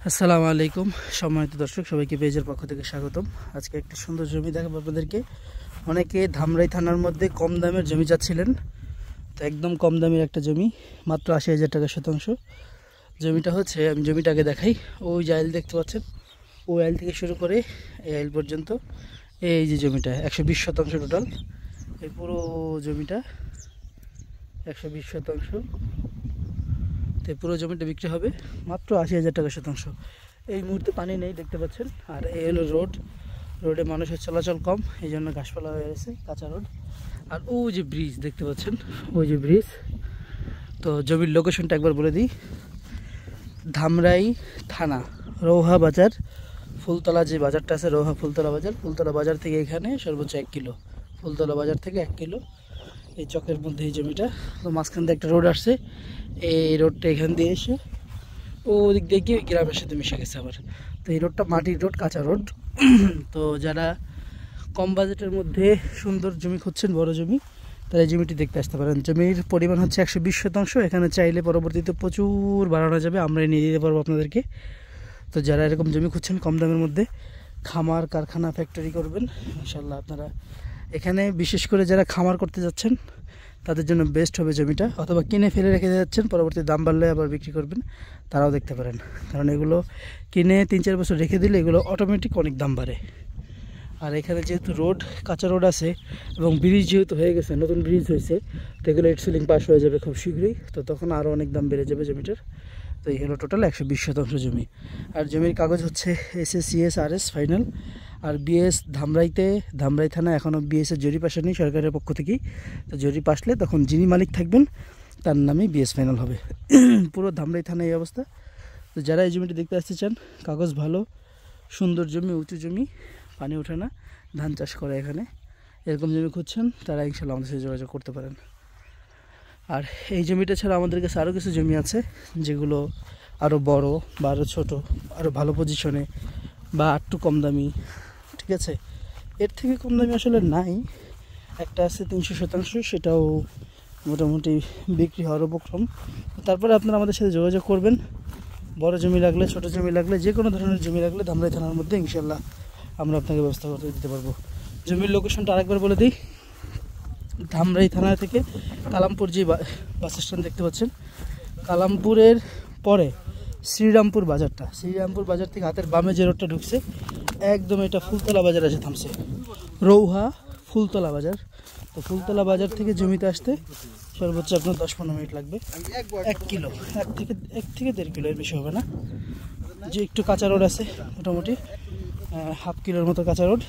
আসসালামু আলাইকুম সম্মানিত দর্শক, সবাইকে পেজের পক্ষ থেকে স্বাগতম। আজকে একটা সুন্দর জমি দেখাবো আপনাদেরকে। অনেকে ধামরাই থানার মধ্যে কম দামের জমি চাচ্ছিলেন, তো একদম কম দামের একটা জমি, মাত্র ৮০,০০০ টাকা শতাংশ। জমিটা হচ্ছে, আমি জমিটাকে দেখাই। ওই যে আইল দেখতে পাচ্ছেন, ওই আইল থেকে শুরু করে এই আইল পর্যন্ত এই যে জমিটা ১২০ শতাংশ টোটাল। এই পুরো জমিটা ১২০ শতাংশ। তো পুরো জমিটা বিক্রি হবে মাত্র ৮০,০০০ টাকা শতাংশ। এই মুহূর্তে পানি নেই দেখতে পাচ্ছেন। আর এই হলো রোডে মানুষের চলাচল কম, এই জন্য ঘাসপালা হয়ে গেছে, কাঁচা রোড। আর ওই যে ব্রিজ দেখতে পাচ্ছেন, ওই যে ব্রিজ। তো জমির লোকেশনটা একবার বলে দিই। ধামরাই থানা, রৌহা বাজার, ফুলতলা যে বাজারটা আছে, রৌহা ফুলতলা বাজার। ফুলতলা বাজার থেকে এখানে সর্বোচ্চ ১ কিলো, ফুলতলা বাজার থেকে ১ কিলো এই চকের মধ্যে এই জমিটা। তো মাঝখান দিয়ে একটা রোড আসছে, এই রোডটা এখান দিয়ে এসে ওদিক দিয়ে গিয়ে গ্রামের সাথে মিশে গেছে আবার। তো এই রোডটা মাটির রোড, কাঁচা রোড। তো যারা কম বাজেটের মধ্যে সুন্দর জমি খুঁজছেন, বড় জমি, তারা এই জমিটি দেখতে আসতে পারেন। জমির পরিমাণ হচ্ছে ১২০ শতাংশ। এখানে চাইলে পরবর্তীতে প্রচুর বাড়ানো যাবে, আমরা নিয়ে দিতে পারবো আপনাদেরকে। তো যারা এরকম জমি খুঁজছেন কম দামের মধ্যে, খামার, কারখানা, ফ্যাক্টরি করবেন, ইনশাল্লাহ আপনারা এখানে, বিশেষ করে যারা খামার করতে যাচ্ছেন তাদের জন্য বেস্ট হবে জমিটা। অথবা কিনে ফেলে রেখে যাচ্ছেন, পরবর্তী দাম বাড়লে আবার বিক্রি করবেন, তারাও দেখতে পারেন। কারণ এগুলো কিনে ৩-৪ বছর রেখে দিলে এগুলো অটোমেটিক অনেক দাম বাড়ে। আর এখানে যেহেতু রোড, কাঁচা রোড আছে, এবং ব্রিজ যেহেতু হয়ে গেছে, নতুন ব্রিজ হয়েছে, তো এগুলো ইট সিলিং পাস হয়ে যাবে খুব শীঘ্রই। তো তখন আরও অনেক দাম বেড়ে যাবে জমিটার। তো এই হলো টোটাল ১২০ শতাংশ জমি। আর জমির কাগজ হচ্ছে SSCS RS ফাইনাল। আর বিএস ধামরাই থানা এখনও বিএসের জরিপ আসেনি সরকারের পক্ষ থেকেই। তো জরিপ আসলে তখন যিনি মালিক থাকবেন তার নামেই বিএস ফাইনাল হবে। পুরো ধামরাই থানা এই অবস্থা। তো যারা এই জমিটি দেখতে আসতে চান, কাগজ ভালো, সুন্দর জমি, উঁচু জমি, পানি ওঠে না, ধান চাষ করে এখানে, এরকম জমি খুঁজছেন, তারা ইনশাল্লাহ আমাদের সাথে যোগাযোগ করতে পারেন। আর এই জমিটা ছাড়া আমাদের কাছে আরও কিছু জমি আছে, যেগুলো আরও বড় বা আরও ছোটো, আরও ভালো পজিশনে, বা একটু কম দামি। ঠিক আছে, এর থেকে কম দামি আসলে নাই। একটা আছে ৩০০ শতাংশ, সেটাও মোটামুটি বিক্রি হওয়ার উপক্রম। তারপরে আপনারা আমাদের সাথে যোগাযোগ করবেন। বড় জমি লাগলে, ছোট জমি লাগলে, যে কোনো ধরনের জমি লাগলে ধামরাই থানার মধ্যে ইনশাল্লাহ আমরা আপনাকে ব্যবস্থা করে দিতে পারবো। জমির লোকেশনটা আরেকবার বলে দিই। ধামরাই থানা থেকে কালামপুর যে বাস স্ট্যান্ড দেখতে পাচ্ছেন, কালামপুরের পরে শ্রীরামপুর বাজারটা, শ্রীরামপুর বাজার থেকে হাতের বামে যে রোডটা ঢুকছে, একদম এটা ফুলতলা বাজার এসে থামছে, রৌহা ফুলতলা বাজার। তো ফুলতলা বাজার থেকে জমিতে আসতে সর্বোচ্চ আপনার ১০-১৫ মিনিট লাগবে। ১ কিলো, ১ থেকে ১.৫ কিলো, এর বেশি হবে না। যে একটু কাঁচা রোড আছে, মোটামুটি হাফ কিলোর মতো কাঁচা রোড।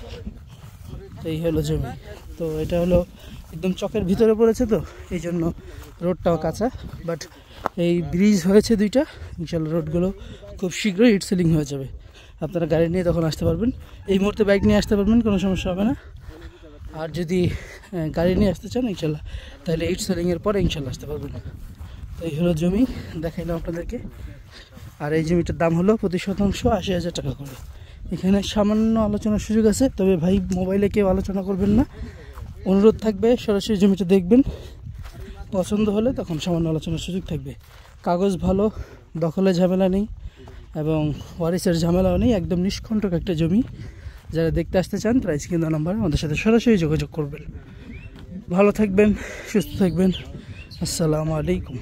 তো এই হলো জমি। তো এটা হলো একদম চকের ভিতরে পড়েছে, তো এই জন্য রোডটাও কাঁচা। বাট এই ব্রিজ হয়েছে দুইটা, ইনশাল্লাহ রোডগুলো খুব শীঘ্রই ইট সিলিং হয়ে যাবে। আপনারা গাড়ি নিয়ে তখন আসতে পারবেন। এই মুহূর্তে বাইক নিয়ে আসতে পারবেন, কোনো সমস্যা হবে না। আর যদি গাড়ি নিয়ে আসতে চান ইনশাল্লাহ, তাহলে ইট সিলিংয়ের পরে ইনশাল্লাহ আসতে পারবেন। তো এই হলো জমি, দেখাইলাম আপনাদেরকে। আর এই জমিটার দাম হলো প্রতি শতাংশ ৮০,০০০ টাকা করে। এখানে সামান্য আলোচনার সুযোগ আছে, তবে ভাই মোবাইলে কেউ আলোচনা করবেন না, অনুরোধ থাকবে সরাসরি জমিটা দেখবেন। পছন্দ হলে তখন সামান্য আলোচনার সুযোগ থাকবে। কাগজ ভালো, দখলে ঝামেলা নেই, এবং ওয়ারিসের ঝামেলাও নেই, একদম নিষ্কণ্টক একটা জমি। যারা দেখতে আসতে চান তারা স্ক্রিন দেওয়া নাম্বারে আমাদের সাথে সরাসরি যোগাযোগ করবেন। ভালো থাকবেন, সুস্থ থাকবেন। আসসালামু আলাইকুম।